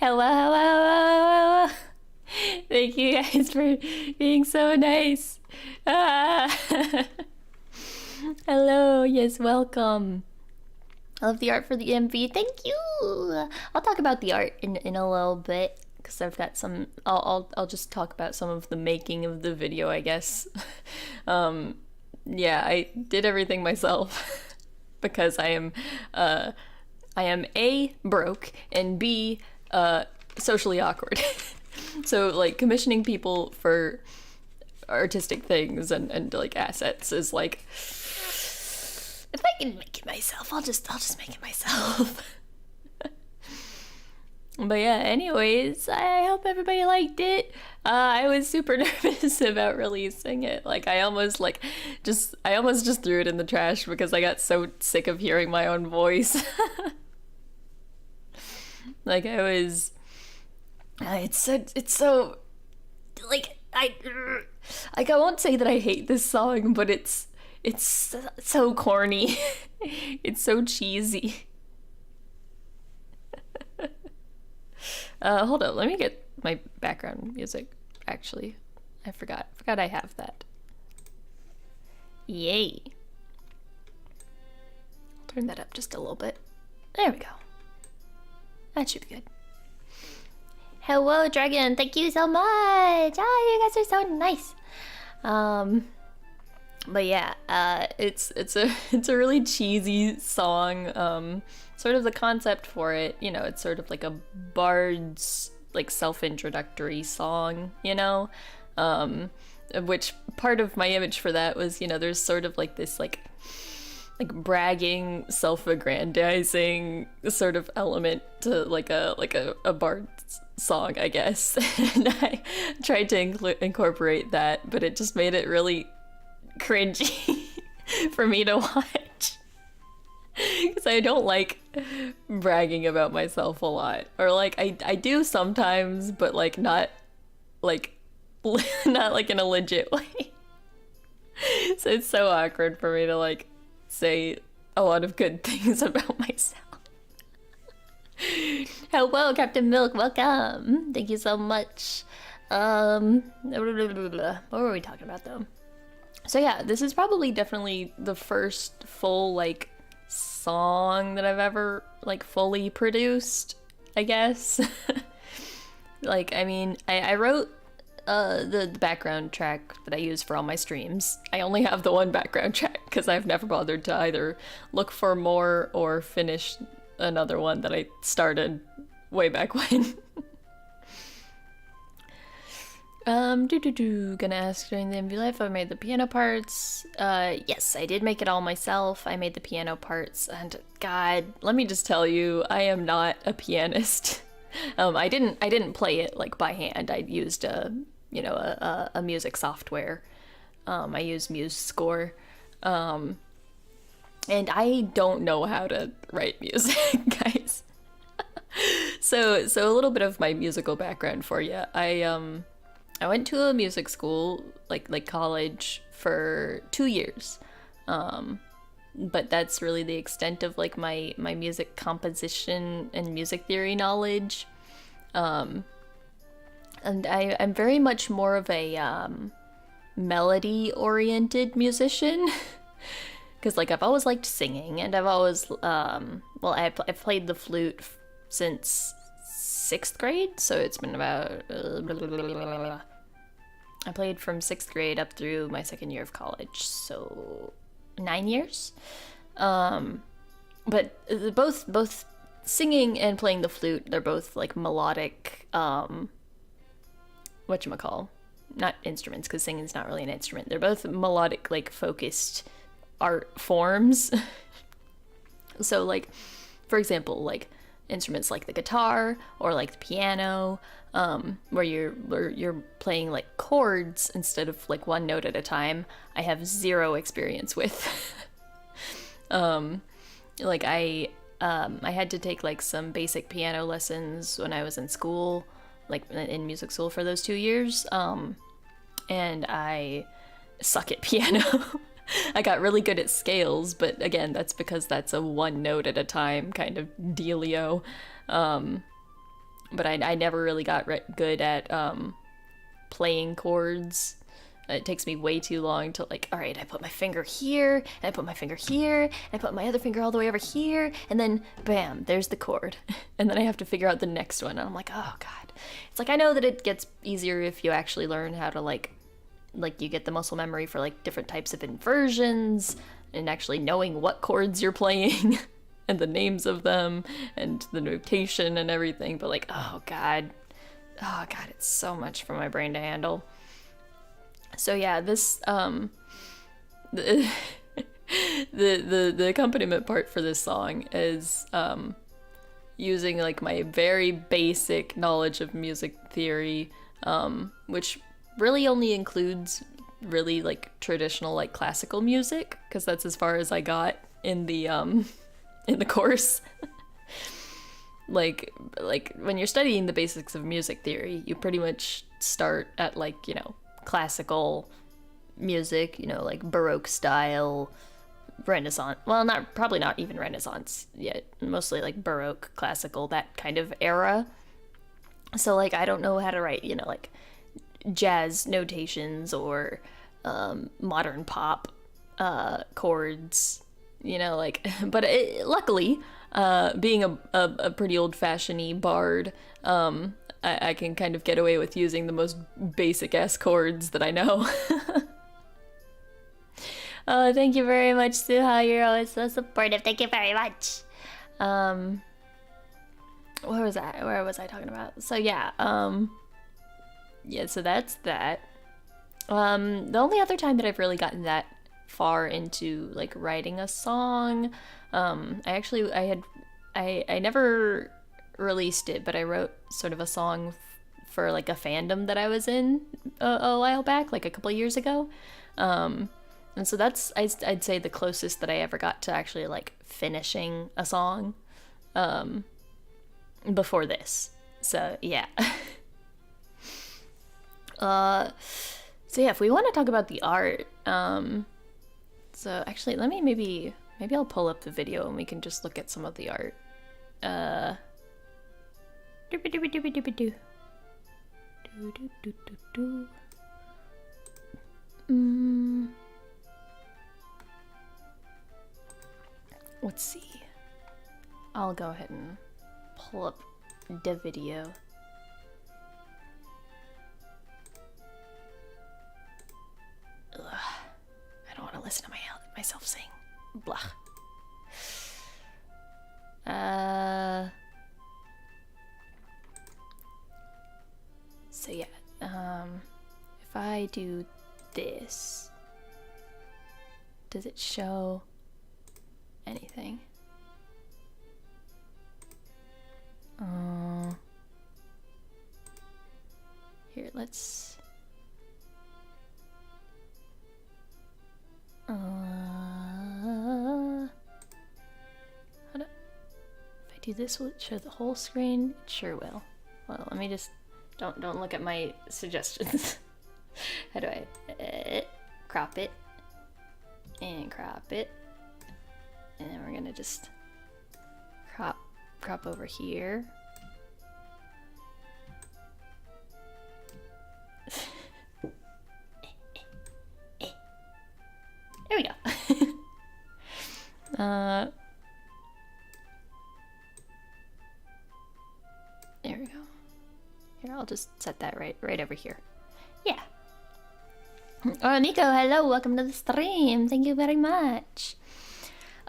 Hello. Thank you guys for being so nice. Hello, yes, welcome. I love the art for the MV. Thank you. I'll talk about the art in a little bit because I've got some. I'll just talk about some of the making of the video, I guess. Yeah, I did everything myself because I am A, broke, and B, socially awkward. So like commissioning people for artistic things and like assets is like, if I can make it myself, I'll just make it myself. But yeah, anyways, I hope everybody liked it. I was super nervous about releasing it. Like I almost just threw it in the trash because I got so sick of hearing my own voice. Like I was, it's so like I won't say that I hate this song, but it's so corny. It's so cheesy. Hold up, let me get my background music. Actually, I forgot I have that. Yay. I'll turn that up just a little bit. There we go. That should be good. Hello, Dragon. Thank you so much. You guys are so nice. But yeah, it's a really cheesy song. Sort of the concept for it, you know, it's sort of like a bard's like self-introductory song, you know, which part of my image for that was, you know, there's sort of like this like bragging, self-aggrandizing sort of element to like a bard's song, I guess. And I tried to incorporate that, but it just made it really cringy for me to watch. Because I don't like bragging about myself a lot, or like I do sometimes, but like not like in a legit way. So it's so awkward for me to like say a lot of good things about myself. Hello, Captain Milk, welcome. Thank you so much. What were we talking about though? So yeah, this is probably definitely the first full like song that I've ever like fully produced, I guess. Like, I mean, I wrote the background track that I use for all my streams. I only have the one background track because I've never bothered to either look for more or finish another one that I started way back when. Gonna ask during the MV life, I made the piano parts. Yes, I did make it all myself. I made the piano parts, and God, let me just tell you, I am not a pianist. I didn't play it like by hand. I used a music software. I used MuseScore. And I don't know how to write music, guys. So a little bit of my musical background for you. I went to a music school, like college, for 2 years, but that's really the extent of like my music composition and music theory knowledge. And I'm very much more of a melody-oriented musician, because like I've always liked singing, and I've always I've played the flute since 6th grade, so it's been about I played from 6th grade up through my 2nd year of college, so 9 years. But both singing and playing the flute, they're both like melodic, whatchamacall, not instruments, because singing's not really an instrument. They're both melodic, like focused art forms. So like, for example, like instruments like the guitar or like the piano, where you're playing like chords instead of like one note at a time, I have zero experience with. Like I had to take like some basic piano lessons when I was in school, like in music school for those 2 years, and I suck at piano. I got really good at scales, but again, that's because that's a one note at a time kind of dealio. But I never really got good at playing chords. It takes me way too long to like, all right, I put my finger here, and I put my finger here, and I put my other finger all the way over here, and then bam, there's the chord. And then I have to figure out the next one, and I'm like, oh God. It's like, I know that it gets easier if you actually learn how to like you get the muscle memory for like different types of inversions, and actually knowing what chords you're playing, and the names of them, and the notation and everything, but like, oh God, it's so much for my brain to handle. So yeah, this the accompaniment part for this song is using like my very basic knowledge of music theory, which really only includes really like traditional like classical music, because that's as far as I got in the course. like when you're studying the basics of music theory, you pretty much start at like, you know, classical music, you know, like Baroque style, Renaissance, well, probably not even Renaissance yet, mostly like Baroque, classical, that kind of era. So like I don't know how to write, you know, like jazz notations or modern pop chords, you know, like, but luckily, being a pretty old-fashioned bard, I can kind of get away with using the most basic-ass chords that I know. Oh, thank you very much, Suha. You're always so supportive. Thank you very much. Where was I talking about? So yeah, so that's that. The only other time that I've really gotten that far into like writing a song, I never released it, but I wrote sort of a song for like a fandom that I was in a while back, like a couple of years ago, and so that's I'd say the closest that I ever got to actually like finishing a song before this. So yeah. So yeah, if we want to talk about the art, so actually maybe I'll pull up the video and we can just look at some of the art. Let's see. I'll go ahead and pull up the video. Ugh. I don't want to listen to myself sing. Blah. So yeah, if I do this, does it show anything? Here, let's if I do this, will it show the whole screen? It sure will. Well, let me just don't look at my suggestions. How do I crop it and crop it, and then we're gonna just crop over here. There we go. There we go. Here, I'll just set that right over here. Yeah. Oh, Nico, hello, welcome to the stream. Thank you very much.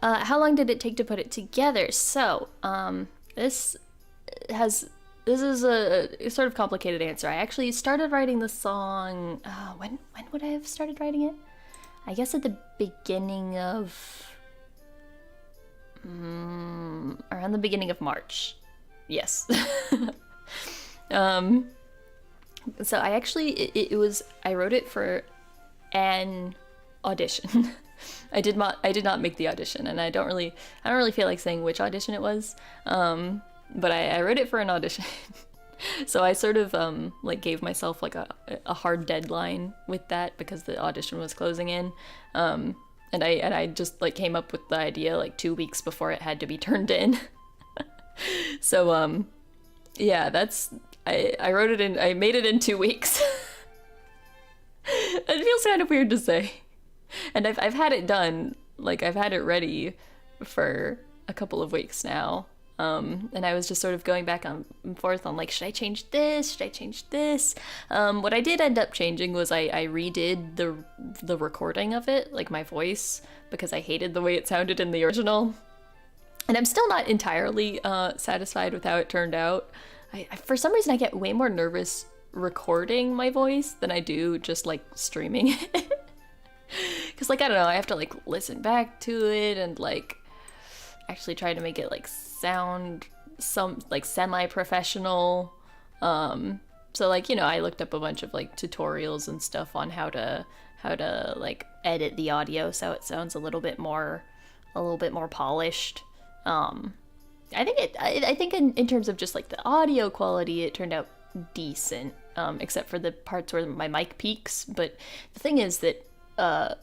How long did it take to put it together? So, this is a sort of complicated answer. I actually started writing the song, when would I have started writing it? I guess at the beginning of, around the beginning of March. Yes. So I actually, I wrote it for an audition. I did not make the audition, and I don't really feel like saying which audition it was, but I wrote it for an audition. So I sort of like gave myself like a hard deadline with that because the audition was closing in. and I just like came up with the idea like 2 weeks before it had to be turned in. So yeah, I wrote it in, I made it in 2 weeks. It feels kind of weird to say. And I've had it done, like I've had it ready for a couple of weeks now. And I was just sort of going back and forth on like, should I change this? Should I change this? What I did end up changing was I redid the recording of it, like my voice, because I hated the way it sounded in the original. And I'm still not entirely satisfied with how it turned out. For some reason, I get way more nervous recording my voice than I do just like streaming it. Because like, I don't know, I have to like listen back to it and like actually try to make it like sound some like semi-professional. So like, you know, I looked up a bunch of like tutorials and stuff on how to like edit the audio so it sounds a little bit more polished. I think in terms of just like the audio quality, it turned out decent, except for the parts where my mic peaks. But the thing is that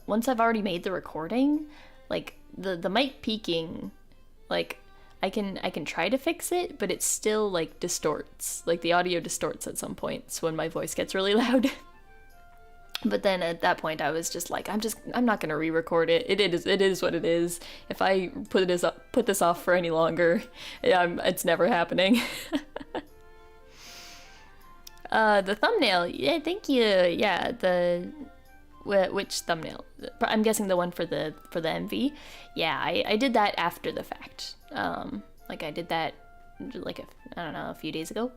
once I've already made the recording, like the mic peaking, like I can try to fix it, but it still like distorts. Like the audio distorts at some points when my voice gets really loud. But then at that point I was just like, I'm not gonna re-record it. It is what it is. If I put this off for any longer, it's never happening. The thumbnail, yeah, thank you. Yeah, which thumbnail? I'm guessing the one for the MV. Yeah, I did that after the fact. Like I did that like I don't know, a few days ago.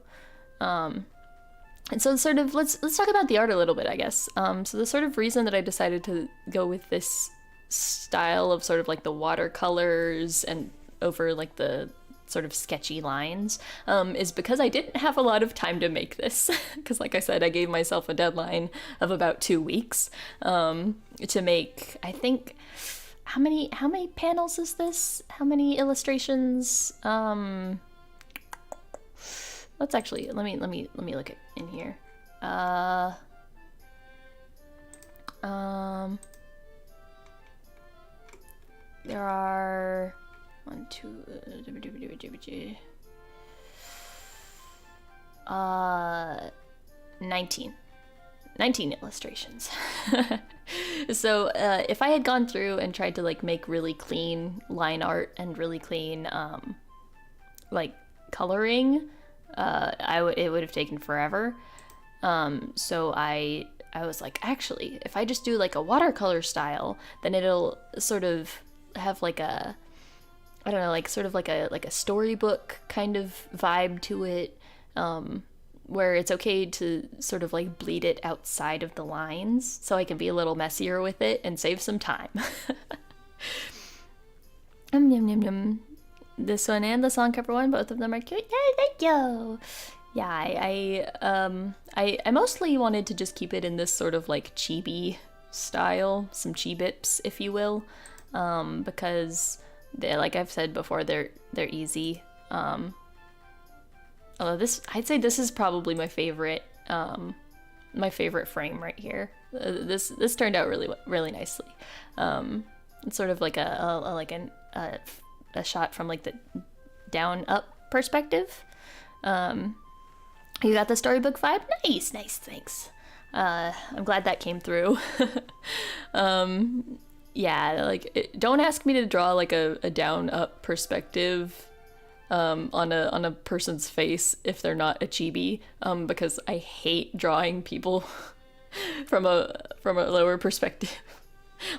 And so sort of let's talk about the art a little bit, I guess. So the sort of reason that I decided to go with this style of sort of like the watercolors and over like the sort of sketchy lines is because I didn't have a lot of time to make this. Because like I said, I gave myself a deadline of about 2 weeks to make, I think, how many panels is this? How many illustrations? Let's actually let me look at in here. There are 1, 2, 19 illustrations. So if I had gone through and tried to like make really clean line art and really clean like coloring, it would have taken forever. So I was like, actually, if I just do like a watercolor style, then it'll sort of have like a, I don't know, like sort of like a storybook kind of vibe to it, where it's okay to sort of like bleed it outside of the lines, so I can be a little messier with it and save some time. Yum, yum, yum. This one and the song cover one, both of them are cute. Yay, thank you. Yeah, I mostly wanted to just keep it in this sort of like chibi style, some chibips, if you will, because they're, like I've said before, they're easy. Although I'd say this is probably my favorite frame right here. This turned out really nicely. It's sort of like a shot from like the down up perspective. You got the storybook vibe? Nice, thanks. I'm glad that came through. Yeah, like don't ask me to draw like a down up perspective on a person's face if they're not a chibi, because I hate drawing people from a lower perspective.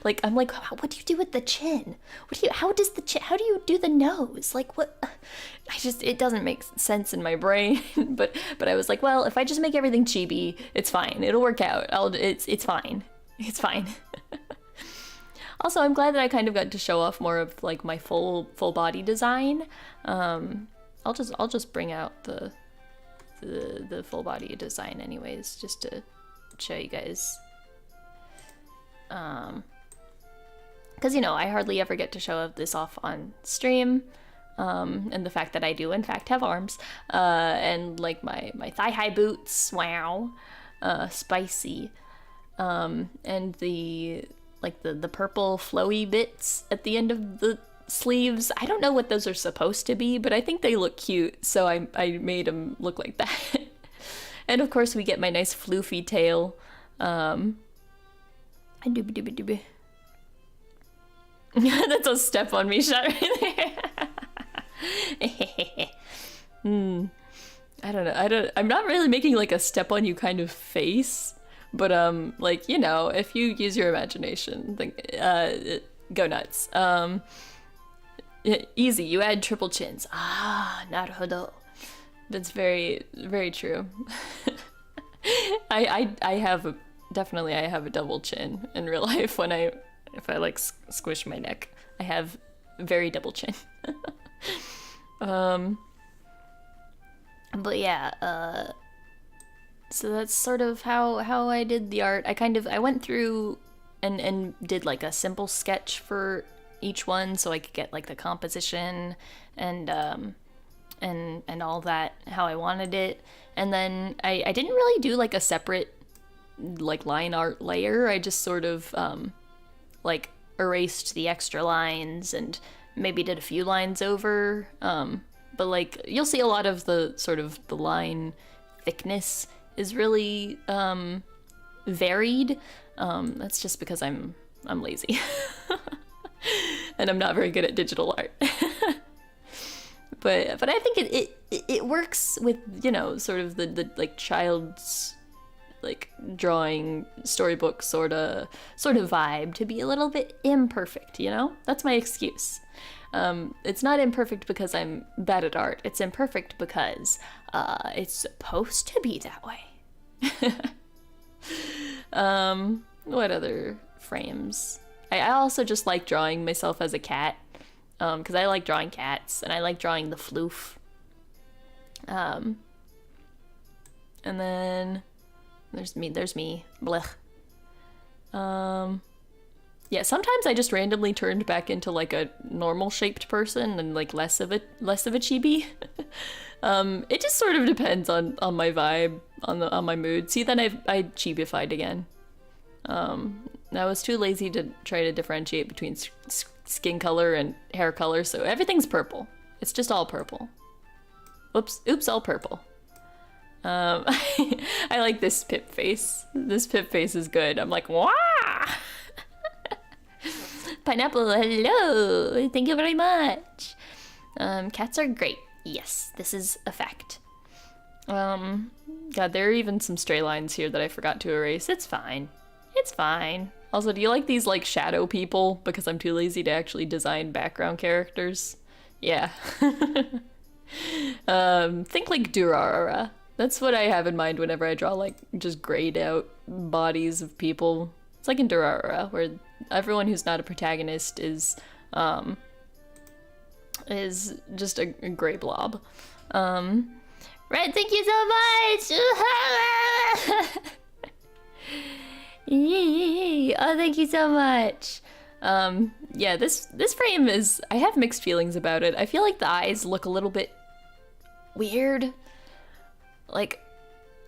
Like, I'm like, what do you do with the chin? How do you do the nose? Like, what? It doesn't make sense in my brain. but I was like, well, if I just make everything chibi, it's fine. It'll work out. It's fine. It's fine. Also, I'm glad that I kind of got to show off more of like my full body design. I'll just bring out the full body design anyways, just to show you guys. Because, you know, I hardly ever get to show this off on stream, and the fact that I do in fact have arms, and like my thigh-high boots, wow, spicy, and the like the purple flowy bits at the end of the sleeves. I don't know what those are supposed to be, but I think they look cute, so I made them look like that. And of course we get my nice floofy tail. That's a step on me shot right there. I don't know. I'm not really making like a step on you kind of face, but like, you know, if you use your imagination, think go nuts. Easy, you add triple chins. Ah, naruhodo. That's very, very true. I have a double chin in real life if I like squish my neck. I have very double chin. But yeah, so that's sort of how I did the art. I went through and did like a simple sketch for each one so I could get like the composition and all that how I wanted it. And then I didn't really do like a separate like line art layer. I just sort of like erased the extra lines and maybe did a few lines over. But like you'll see a lot of the sort of the line thickness is really varied. That's just because I'm lazy. And I'm not very good at digital art. But I think it works with, you know, sort of the like child's like drawing storybook sort of vibe to be a little bit imperfect, you know? That's my excuse. It's not imperfect because I'm bad at art. It's imperfect because it's supposed to be that way. What other frames? I also just like drawing myself as a cat, because I like drawing cats and I like drawing the floof. And then there's me, blech. Yeah, sometimes I just randomly turned back into like a normal shaped person and like less of a chibi. It just sort of depends on my vibe, on my mood. See, then I chibified again. I was too lazy to try to differentiate between skin color and hair color, so everything's purple. It's just all purple. Oops, all purple. I like this Pip face. This Pip face is good. I'm like, wah! Pineapple, hello! Thank you very much. Cats are great. Yes, this is a fact. God, there are even some stray lines here that I forgot to erase. It's fine. It's fine. Also, do you like these like shadow people? Because I'm too lazy to actually design background characters. Yeah. Think like Durarara. That's what I have in mind whenever I draw like just grayed out bodies of people. It's like in Durarara, where everyone who's not a protagonist is just a gray blob. Right, thank you so much! Yay! Oh, thank you so much. Yeah, this frame is, I have mixed feelings about it. I feel like the eyes look a little bit weird. Like,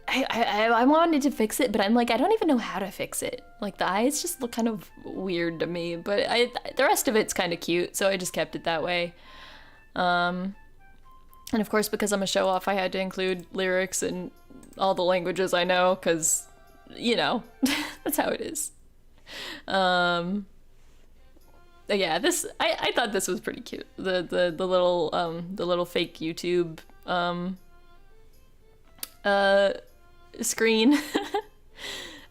I wanted to fix it, but I'm like, I don't even know how to fix it. Like, the eyes just look kind of weird to me, but the rest of it's kind of cute, so I just kept it that way. And of course, because I'm a show-off, I had to include lyrics in all the languages I know, because, you know, that's how it is. Yeah, I thought this was pretty cute. The little fake YouTube screen.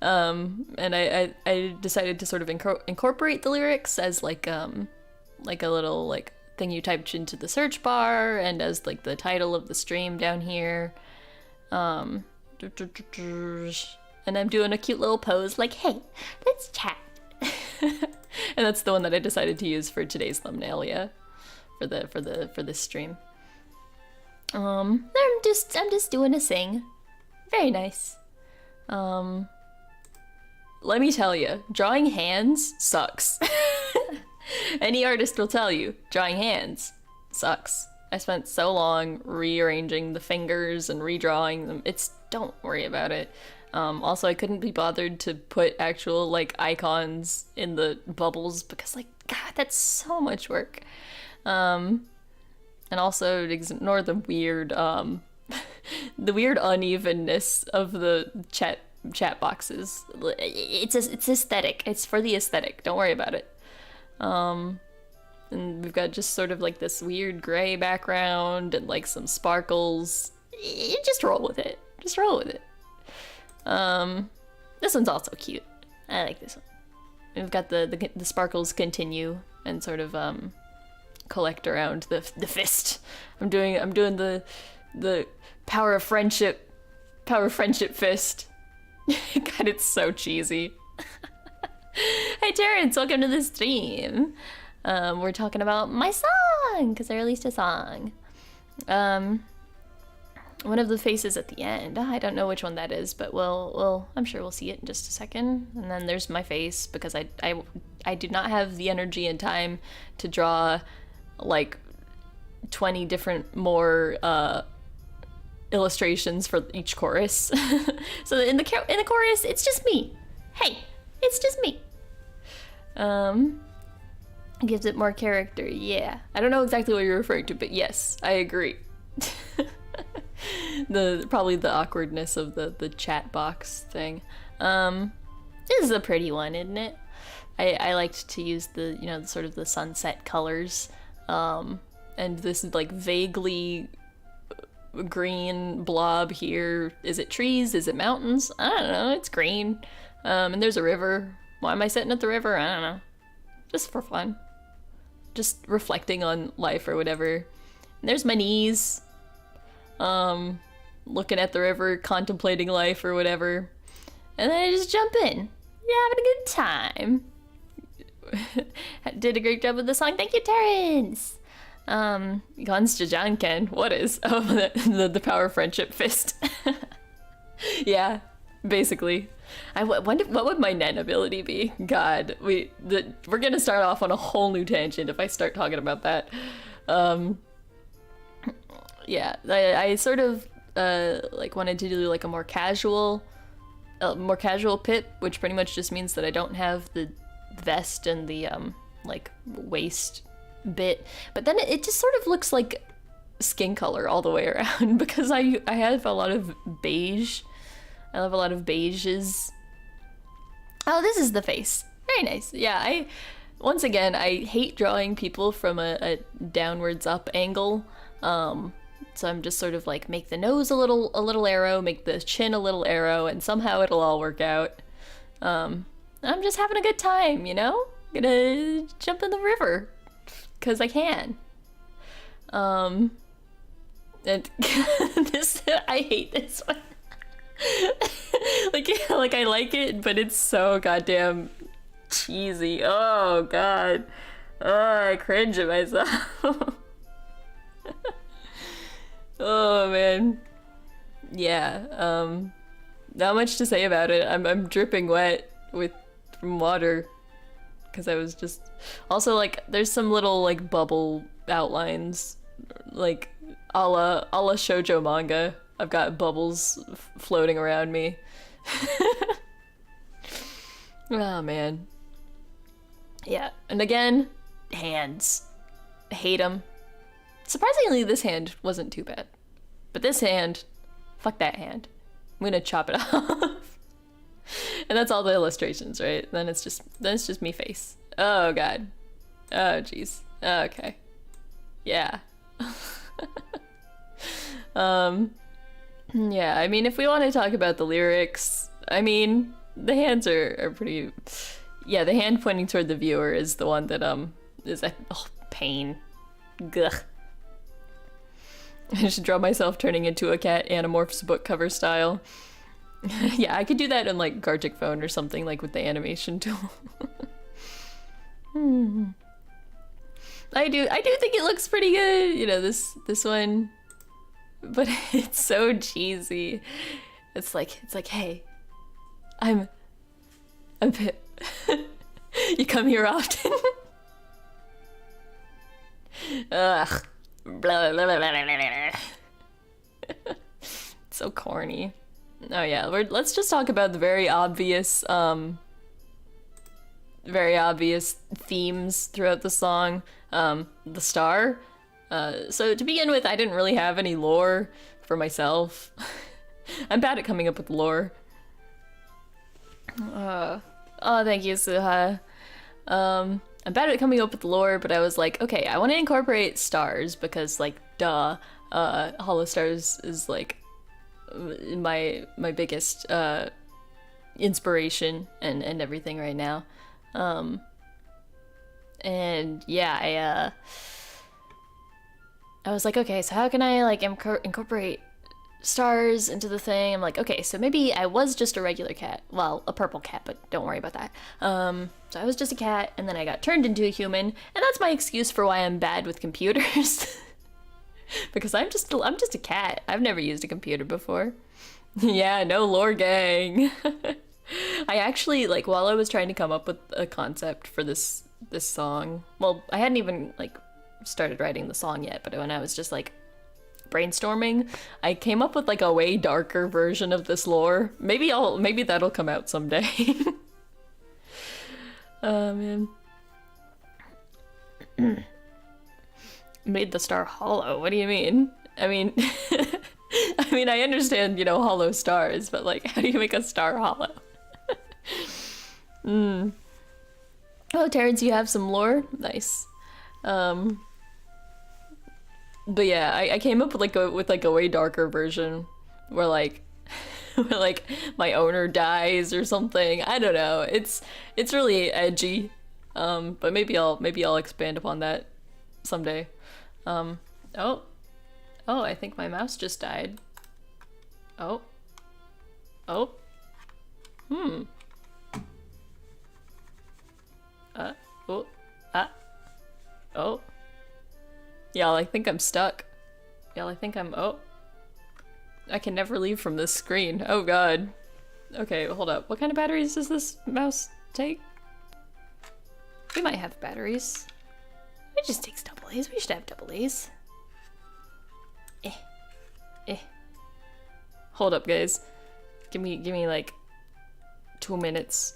And I decided to sort of incorporate the lyrics as like a little like thing you typed into the search bar and as like the title of the stream down here. And I'm doing a cute little pose like, hey, let's chat. And that's the one that I decided to use for today's thumbnail, yeah, for this stream. I'm just doing a sing. Very nice. Let me tell you, drawing hands sucks. Any artist will tell you, drawing hands sucks. I spent so long rearranging the fingers and redrawing them. Don't worry about it. Also, I couldn't be bothered to put actual like icons in the bubbles because like God, that's so much work. And also ignore the weird the weird unevenness of the chat boxes. It's aesthetic. It's for the aesthetic. Don't worry about it. And we've got just sort of like this weird gray background and like some sparkles. Just roll with it. Just roll with it. This one's also cute. I like this one. We've got the sparkles continue and sort of collect around the fist. I'm doing the power of friendship fist. God, it's so cheesy. Hey Terrence, welcome to the stream. We're talking about my song because I released a song. One of the faces at the end. I don't know which one that is, but I'm sure we'll see it in just a second. And then there's my face because I do not have the energy and time to draw like 20 different more illustrations for each chorus. So in the chorus, it's just me. Hey, it's just me. Gives it more character. Yeah, I don't know exactly what you're referring to, but yes, I agree. Probably the awkwardness of the chat box thing. This is a pretty one, isn't it? I liked to use the sort of the sunset colors, and this like vaguely green blob here. Is it trees? Is it mountains? I don't know. It's green, and there's a river. Why am I sitting at the river? I don't know. Just for fun. Just reflecting on life or whatever. And there's my knees. Looking at the river, contemplating life or whatever. And then I just jump in. Yeah, having a good time. Did a great job with the song. Thank you, Terrence. Janken. What is? Oh, the power of friendship fist. Yeah, basically. I wonder what would my net ability be? God, we're gonna start off on a whole new tangent if I start talking about that. Yeah, I sort of like wanted to do like a more casual pip, which pretty much just means that I don't have the vest and the like waist bit, but then it just sort of looks like skin color all the way around because I have a lot of beige. I love a lot of beiges. Oh, this is the face. Very nice. Yeah, once again, I hate drawing people from a downwards up angle. So I'm just sort of like make the nose a little arrow, make the chin a little arrow, and somehow it'll all work out. I'm just having a good time, you know? Gonna jump in the river, 'cause I can. And this, I hate this one. like I like it, but it's so goddamn cheesy. Oh god. Oh, I cringe at myself. Oh man. Yeah, not much to say about it. I'm dripping wet from water because I was just also like there's some little like bubble outlines like a la shoujo manga. I've got bubbles floating around me. Oh man. Yeah, and again, hands. I hate them. Surprisingly, this hand wasn't too bad. But this hand, fuck that hand. I'm gonna chop it off. And that's all the illustrations, right? Then it's just me face. Oh god. Oh jeez. Okay. Yeah. Yeah, I mean, if we want to talk about the lyrics, I mean, the hands are pretty... Yeah, the hand pointing toward the viewer is the one that, is a... Oh, pain. Gugh. I should draw myself turning into a cat Animorphs book cover style. Yeah, I could do that in, like, Gartic Phone or something, like, with the animation tool. I do think it looks pretty good, you know, this one... But it's so cheesy. It's like, hey, I'm Pip. You come here often? Ugh. Blah, blah, blah, blah, blah, blah. So corny. Oh yeah, let's just talk about the very obvious themes throughout the song. The star. So to begin with, I didn't really have any lore for myself. I'm bad at coming up with lore. Oh, thank you, Suha. I'm bad at coming up with lore, but I was like, okay, I want to incorporate stars because, like, duh. Holostars is like my biggest inspiration and everything right now. And yeah, I was like, okay, so how can I like incorporate stars into the thing? I'm like, okay, so maybe I was just a regular cat. Well, a purple cat, but don't worry about that. So I was just a cat, and then I got turned into a human, and that's my excuse for why I'm bad with computers. Because I'm just a cat. I've never used a computer before. Yeah, no lore, gang. I actually, like, while I was trying to come up with a concept for this song, well, I hadn't even like started writing the song yet, but when I was just like brainstorming, I came up with like a way darker version of this lore. Maybe that'll come out someday. Oh man. Made the star hollow. What do you mean? I mean, I understand, hollow stars, but like, how do you make a star hollow? Oh, Terrence, you have some lore? Nice. But yeah, I came up with a way darker version where like where like my owner dies or something. I don't know. It's really edgy. But maybe I'll expand upon that someday. Oh, I think my mouse just died. Oh. Oh. Y'all, I think I'm stuck. Oh. I can never leave from this screen. Oh god. Okay, hold up. What kind of batteries does this mouse take? We might have batteries. It just takes AA's. We should have AA's. Hold up, guys. Give me like 2 minutes.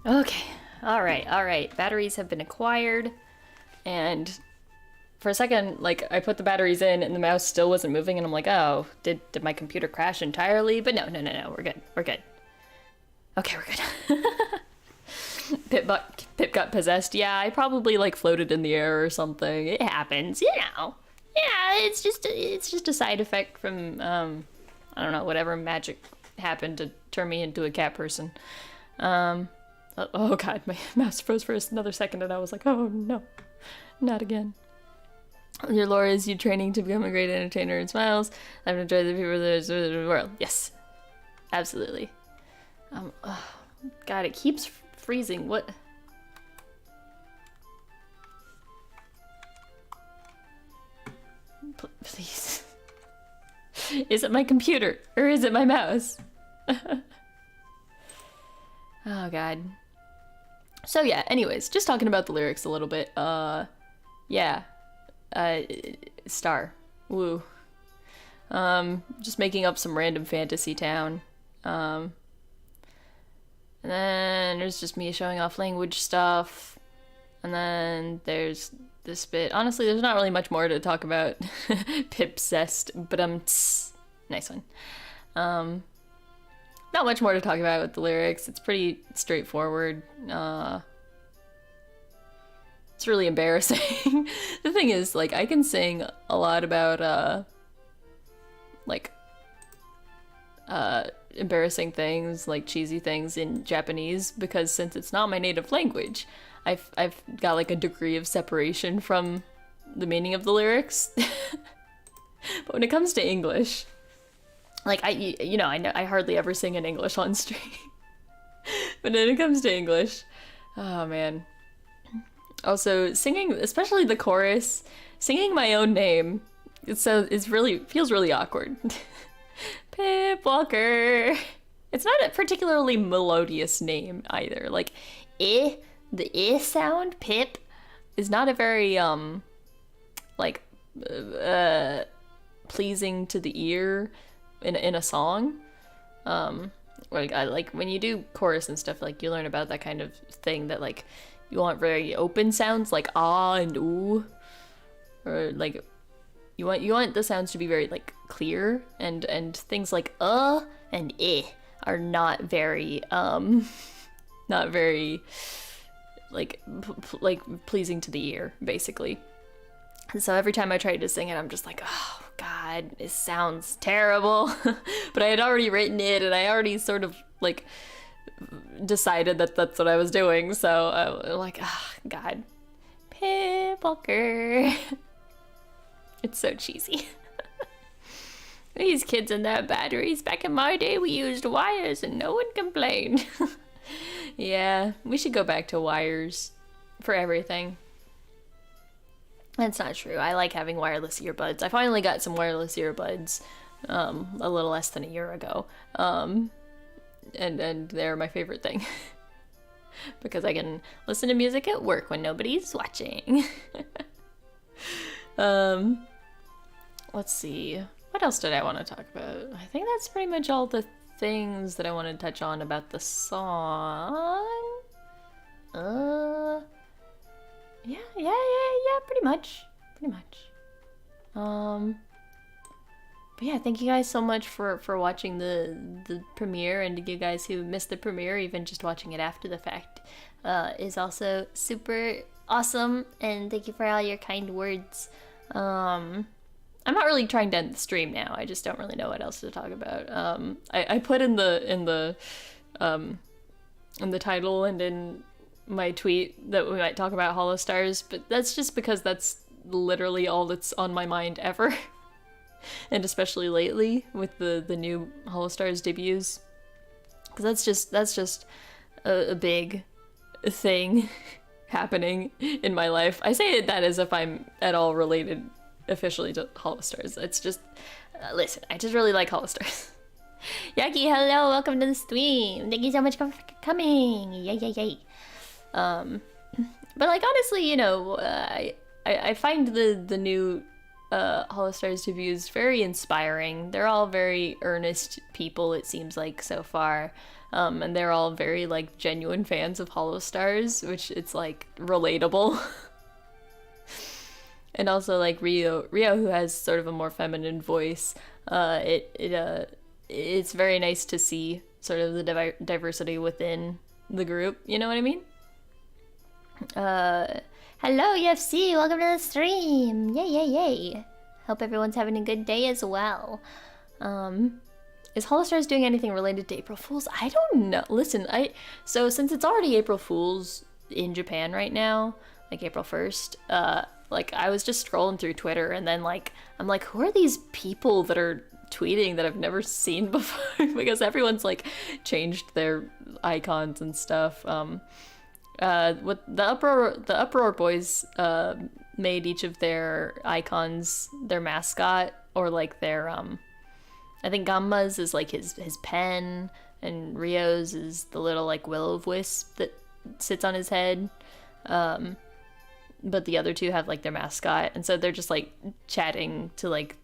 Okay, all right. Batteries have been acquired, and for a second, like, I put the batteries in and the mouse still wasn't moving, and I'm like, oh, did my computer crash entirely? But no, we're good. Okay, we're good. Pip got possessed. Yeah, I probably like floated in the air or something. It happens, Yeah, it's just a side effect from I don't know, whatever magic happened to turn me into a cat person. Oh god, my mouse froze for another second and I was like, oh no, not again. Your lore is you training to become a great entertainer and smiles. I've enjoyed the people of the world. Yes, absolutely. Oh, god, it keeps freezing. What? Please. Is it my computer or is it my mouse? Oh god. So yeah, anyways, just talking about the lyrics a little bit. Yeah. Star. Woo. Just making up some random fantasy town. And then there's just me showing off language stuff. And then there's this bit. Honestly, there's not really much more to talk about. Pip zest, but nice one. Not much more to talk about with the lyrics. It's pretty straightforward. It's really embarrassing. The thing is, like, I can sing a lot about, embarrassing things, like cheesy things in Japanese, because since it's not my native language, I've got like a degree of separation from the meaning of the lyrics. But when it comes to English, like I hardly ever sing in English on stream. But when it comes to English, oh man. Also singing, especially the chorus, singing my own name, feels really awkward. Pip Walker. It's not a particularly melodious name either. Like, the sound, Pip, is not a very pleasing to the ear in a song. Like when you do chorus and stuff, like you learn about that kind of thing, that like you want very open sounds like ah and ooh, or like you want the sounds to be very like clear, and things like and are not very like pleasing to the ear, basically. And so every time I try to sing it, I'm just like, oh god, it sounds terrible. But I had already written it, and I already sort of like decided that that's what I was doing. So I was like, oh god, Pip Walker. It's so cheesy. These kids and their batteries. Back in my day, we used wires and no one complained. Yeah, we should go back to wires for everything. That's not true. I like having wireless earbuds. I finally got some wireless earbuds a little less than a year ago. And they're my favorite thing. Because I can listen to music at work when nobody's watching. Let's see. What else did I want to talk about? I think that's pretty much all the things that I want to touch on about the song. Yeah, pretty much. But yeah, thank you guys so much for watching the premiere, and you guys who missed the premiere, even just watching it after the fact, is also super awesome, and thank you for all your kind words. I'm not really trying to end the stream now. I just don't really know what else to talk about. I put in the title and in my tweet that we might talk about Holostars, but that's just because that's literally all that's on my mind ever. And especially lately with the new Holostars debuts, because that's just a big thing happening in my life. I say that as if I'm at all related officially to Holostars. It's just listen, I just really like Holostars. Yaki, hello, welcome to the stream. Thank you so much for coming. Yay. But like honestly, you know, I find the new Holostars debuts very inspiring. They're all very earnest people, it seems like, so far. And they're all very like genuine fans of Holostars, which it's like relatable. And also like Rio, who has sort of a more feminine voice. It's very nice to see sort of the diversity within the group. You know what I mean? Hello, UFC. Welcome to the stream. Yay. Hope everyone's having a good day as well. Is Holostars doing anything related to April Fools? I don't know. Listen, so since it's already April Fools in Japan right now, like April 1st, like I was just scrolling through Twitter and then like I'm like, who are these people that are tweeting that I've never seen before? Because everyone's like changed their icons and stuff. What the Uproar Boys made each of their icons their mascot, or like their I think Gamma's is like his pen, and Rio's is the little like will-o'-wisp that sits on his head. But the other two have like their mascot, and so they're just like chatting to like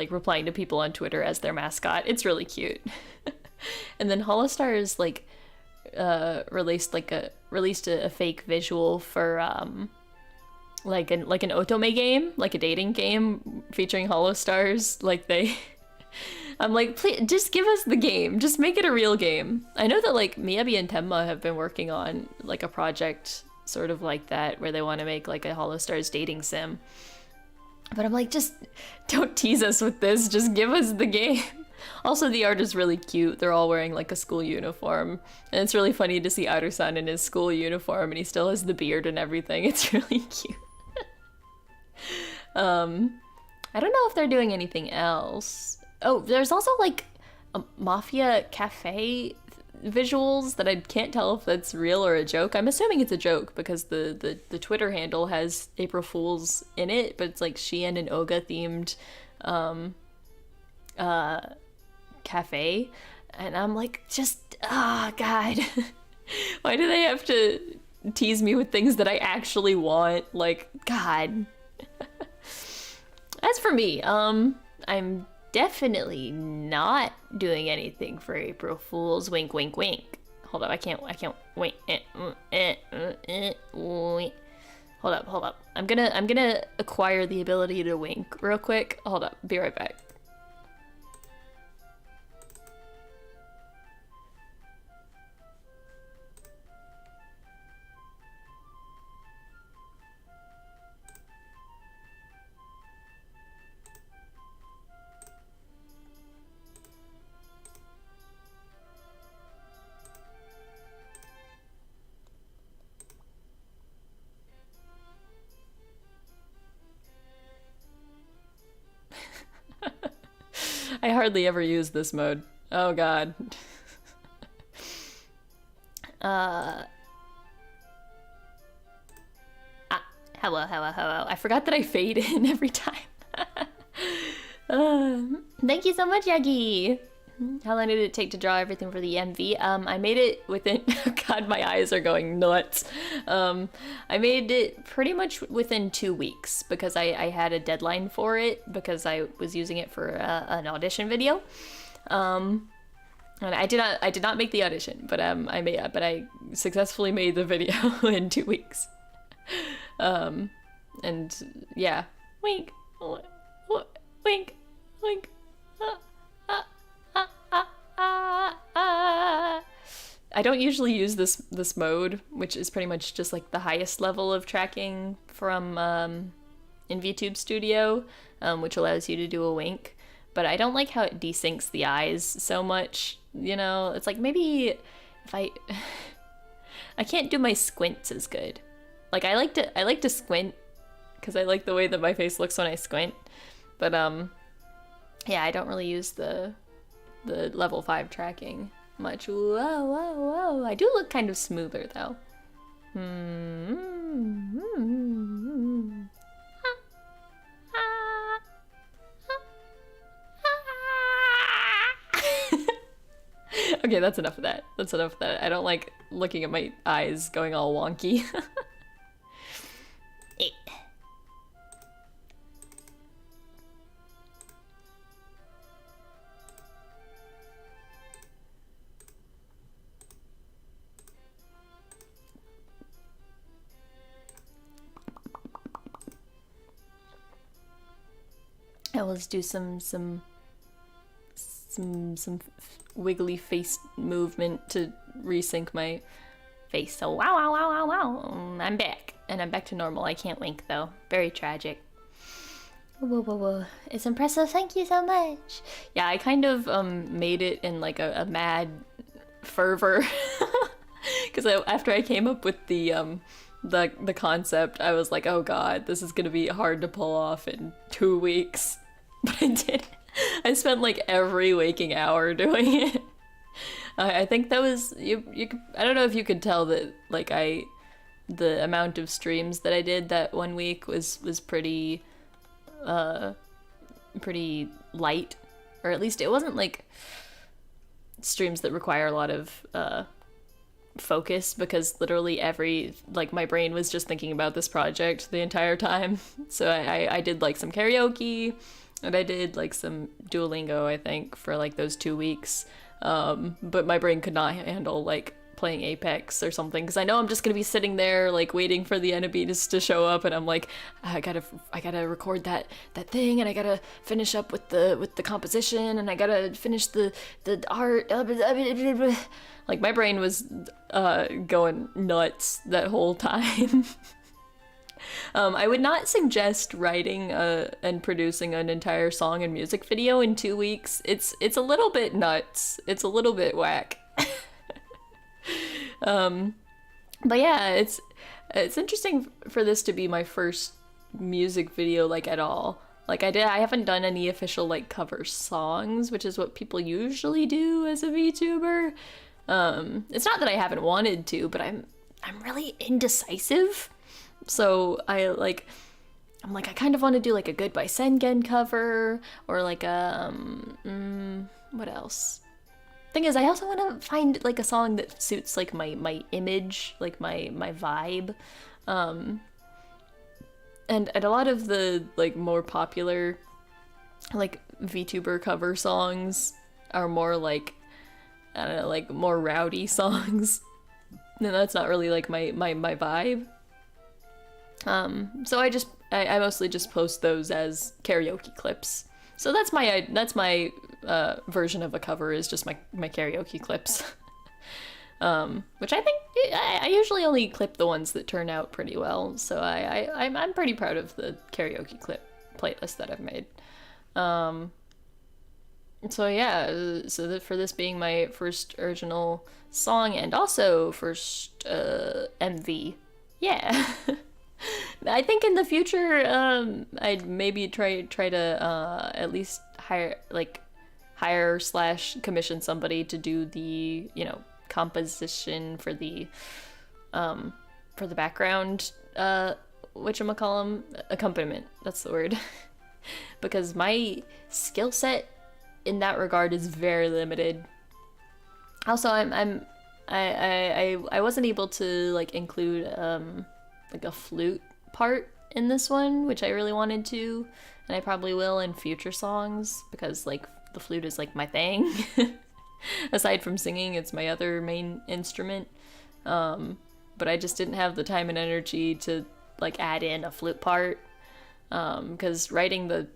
replying to people on Twitter as their mascot. It's really cute. And then Holostars like released a fake visual for like an otome game, like a dating game featuring Holostars. Like I'm like, please just give us the game, just make it a real game. I know that like Miyabi and Tenma have been working on like a project sort of like that where they want to make like a Holostars dating sim, but I'm like, just don't tease us with this, just give us the game. Also, the art is really cute. They're all wearing like a school uniform, and it's really funny to see Aru-san in his school uniform, and he still has the beard and everything. It's really cute. I don't know if they're doing anything else. Oh, there's also like a Mafia Cafe visuals that I can't tell if that's real or a joke. I'm assuming it's a joke because the Twitter handle has April Fools in it, but it's like Shien and Oga themed cafe, and I'm like, just God. Why do they have to tease me with things that I actually want? Like, God. As for me, I'm definitely not doing anything for April Fools. Wink, wink, wink. Hold up, I can't wait. Hold up. I'm gonna acquire the ability to wink real quick. Hold up, be right back. I hardly ever use this mode. Oh God. Hello. I forgot that I fade in every time. Thank you so much, Yagi. How long did it take to draw everything for the MV? I made it within, God, my eyes are going nuts. I made it pretty much within 2 weeks because I had a deadline for it because I was using it for an audition video. And I did not make the audition, but I successfully made the video in 2 weeks. And yeah, wink, wink. I don't usually use this mode, which is pretty much just like the highest level of tracking from in VTube Studio, which allows you to do a wink. But I don't like how it desyncs the eyes so much. You know, it's like maybe if I can't do my squints as good. Like I like to squint because I like the way that my face looks when I squint. But yeah, I don't really use the level 5 tracking much. Whoa. I do look kind of smoother though. Okay, that's enough of that. I don't like looking at my eyes going all wonky. Let's do some wiggly face movement to resync my face. So wow. I'm back. And I'm back to normal. I can't wink though. Very tragic. Whoa, whoa, whoa. It's impressive. Thank you so much. Yeah, I kind of made it in like a mad fervor because after I came up with the concept, I was like, oh god, this is gonna be hard to pull off in 2 weeks. But I did. I spent like every waking hour doing it. I think that was you. I don't know if you could tell that like the amount of streams that I did that 1 week was pretty pretty light, or at least it wasn't like streams that require a lot of focus, because literally my brain was just thinking about this project the entire time. So I did like some karaoke, and I did like some Duolingo, I think, for like those 2 weeks. But my brain could not handle like playing Apex or something, because I know I'm just gonna be sitting there like waiting for the enemies to show up, and I'm like, I gotta record that thing, and I gotta finish up with the composition, and I gotta finish the art. Like my brain was going nuts that whole time. I would not suggest writing and producing an entire song and music video in 2 weeks. It's a little bit nuts. It's a little bit whack. But yeah, it's interesting for this to be my first music video like at all. Like I haven't done any official like cover songs, which is what people usually do as a VTuber. It's not that I haven't wanted to, but I'm really indecisive. So I'm like, I kind of want to do like a Goodbye Sengen cover, or like a what else? Thing is, I also want to find like a song that suits like my image, like my vibe. And a lot of the like more popular like VTuber cover songs are more like, I don't know, like more rowdy songs. And that's not really like my vibe. So I mostly just post those as karaoke clips. So that's my version of a cover, is just my karaoke clips. Which I think I usually only clip the ones that turn out pretty well. So I'm pretty proud of the karaoke clip playlist that I've made. So yeah, for this being my first original song and also first MV, yeah. I think in the future, I'd maybe try to at least hire / commission somebody to do the, composition for the background, whatchamacallem, accompaniment. That's the word. Because my skill set in that regard is very limited. Also, I wasn't able to like include like a flute part in this one, which I really wanted to, and I probably will in future songs, because like the flute is like my thing. Aside from singing, it's my other main instrument. But I just didn't have the time and energy to like add in a flute part, because writing the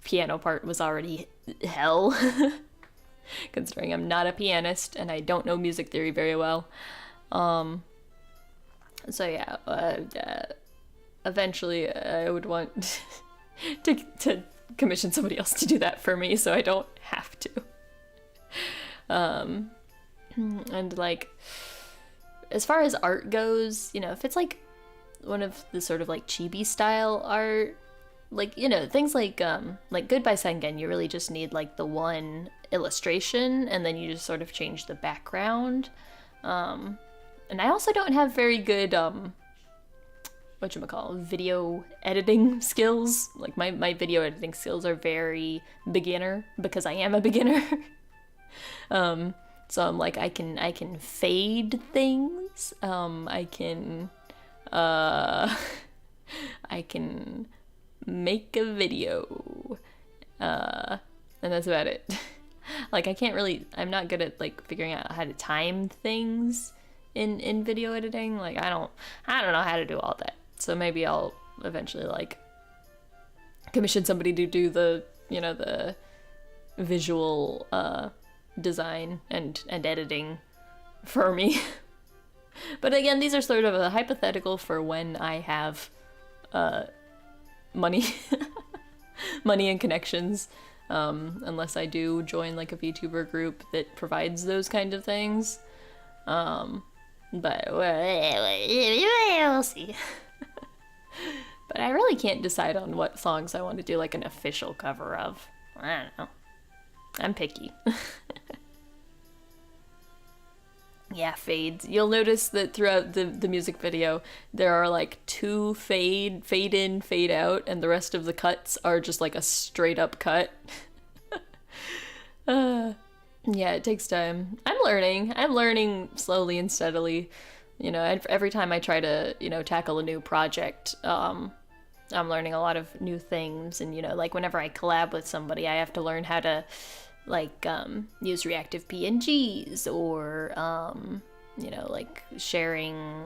piano part was already hell. Considering I'm not a pianist and I don't know music theory very well. So yeah, eventually I would want to commission somebody else to do that for me, so I don't have to. And like, as far as art goes, if it's like one of the sort of like chibi style art, like, things like Goodbye Sengen, you really just need like the one illustration, and then you just sort of change the background. And I also don't have very good, video editing skills. Like, my video editing skills are very beginner, because I am a beginner. So I'm like, I can fade things. I can make a video. And that's about it. Like, I'm not good at, like, figuring out how to time things in video editing. Like, I don't know how to do all that. So maybe I'll eventually like commission somebody to do the the visual design and editing for me. But again, these are sort of a hypothetical for when I have money. money and connections, unless I do join like a VTuber group that provides those kind of things. But we'll see. But I really can't decide on what songs I want to do like an official cover of. I don't know. I'm picky. Yeah, fades. You'll notice that throughout the music video, there are like 2 fade in, fade out, and the rest of the cuts are just like a straight up cut. Yeah, it takes time. I'm learning slowly and steadily. You know, every time I try to, you know, tackle a new project, I'm learning a lot of new things. And, you know, like whenever I collab with somebody, I have to learn how to like use reactive PNGs or you know, like sharing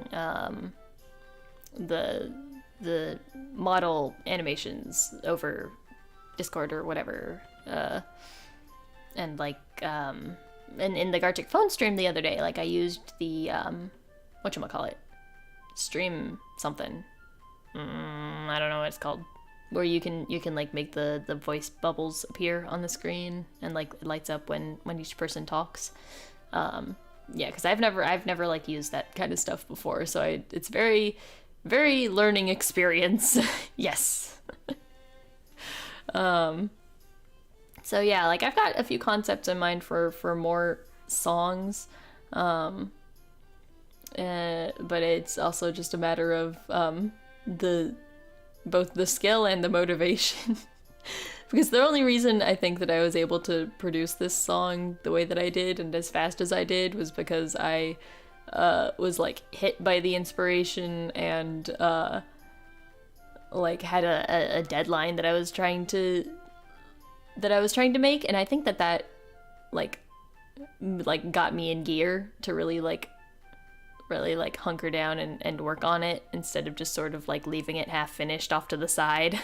the model animations over Discord or whatever, and like in the Gartic phone stream the other day, like I used the whatchamacallit, stream something, I don't know what it's called, where you can like make the voice bubbles appear on the screen and like it lights up when each person talks. Yeah, because I've never like used that kind of stuff before, so it's very learning experience. Yes. So yeah, like I've got a few concepts in mind for more songs, but it's also just a matter of both the skill and the motivation. Because the only reason I think that I was able to produce this song the way that I did and as fast as I did was because I was like hit by the inspiration and like had a deadline that I was trying to make, and I think that like got me in gear to really hunker down and work on it instead of just sort of like leaving it half finished off to the side.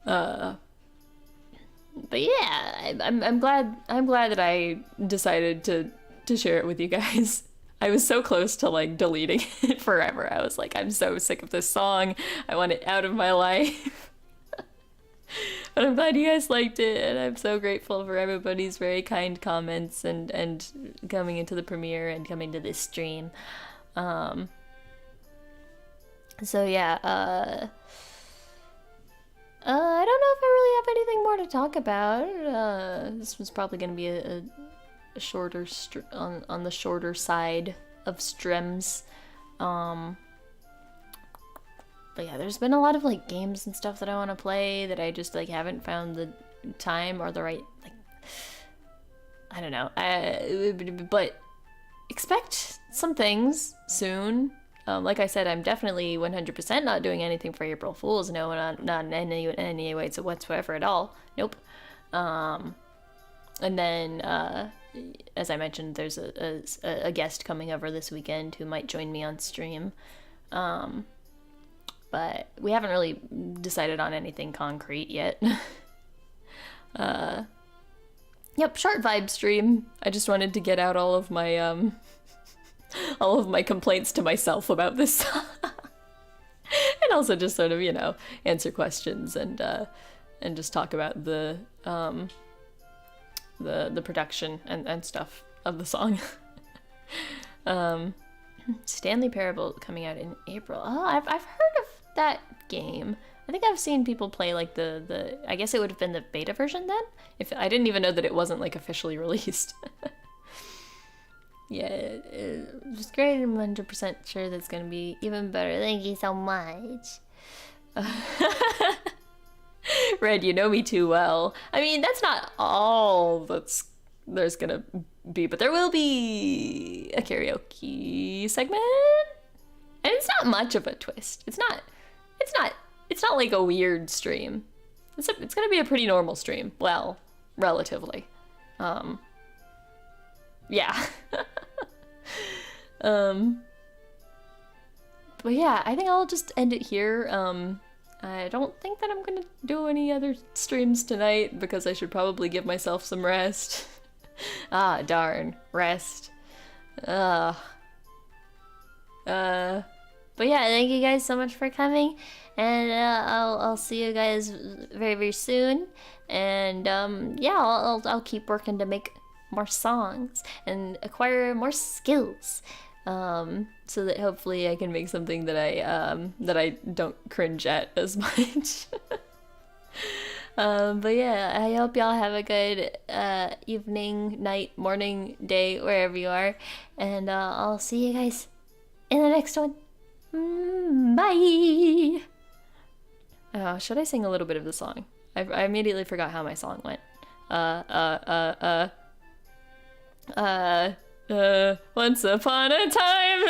But yeah, I'm glad that I decided to share it with you guys. I was so close to like deleting it forever. I was like, I'm so sick of this song. I want it out of my life. But I'm glad you guys liked it, and I'm so grateful for everybody's very kind comments and coming into the premiere and coming to this stream. So yeah, I don't know if I really have anything more to talk about. This was probably going to be a shorter on the shorter side of streams. But yeah, there's been a lot of like games and stuff that I want to play that I just like haven't found the time or the right like, I don't know. But expect some things soon. Like I said, I'm definitely 100% not doing anything for April Fools. No, not in any way whatsoever at all. Nope. And then, as I mentioned, there's a guest coming over this weekend who might join me on stream. But we haven't really decided on anything concrete yet. Yep, short vibe stream. I just wanted to get out all of my complaints to myself about this song. And also just sort of, you know, answer questions and just talk about the production and stuff of the song. Stanley Parable coming out in April. Oh, I've heard of that game. I think I've seen people play like the I guess it would have been the beta version then. If I didn't even know that it wasn't like officially released. Yeah, it was great. I'm 100% sure that's gonna be even better. Thank you so much. Red, you know me too well. I mean, that's not all there's gonna be, but there will be a karaoke segment, and it's not much of a twist. It's not like a weird stream. It's gonna be a pretty normal stream. Well, relatively. Yeah. But yeah, I think I'll just end it here. I don't think that I'm gonna do any other streams tonight because I should probably give myself some rest. Ah, darn, rest. But yeah, thank you guys so much for coming, and I'll see you guys very very soon. And yeah, I'll keep working to make more songs and acquire more skills. So that hopefully I can make something that I don't cringe at as much. But yeah, I hope y'all have a good evening, night, morning, day, wherever you are. And I'll see you guys in the next one. Bye! Should I sing a little bit of the song? I immediately forgot how my song went. Once upon a time.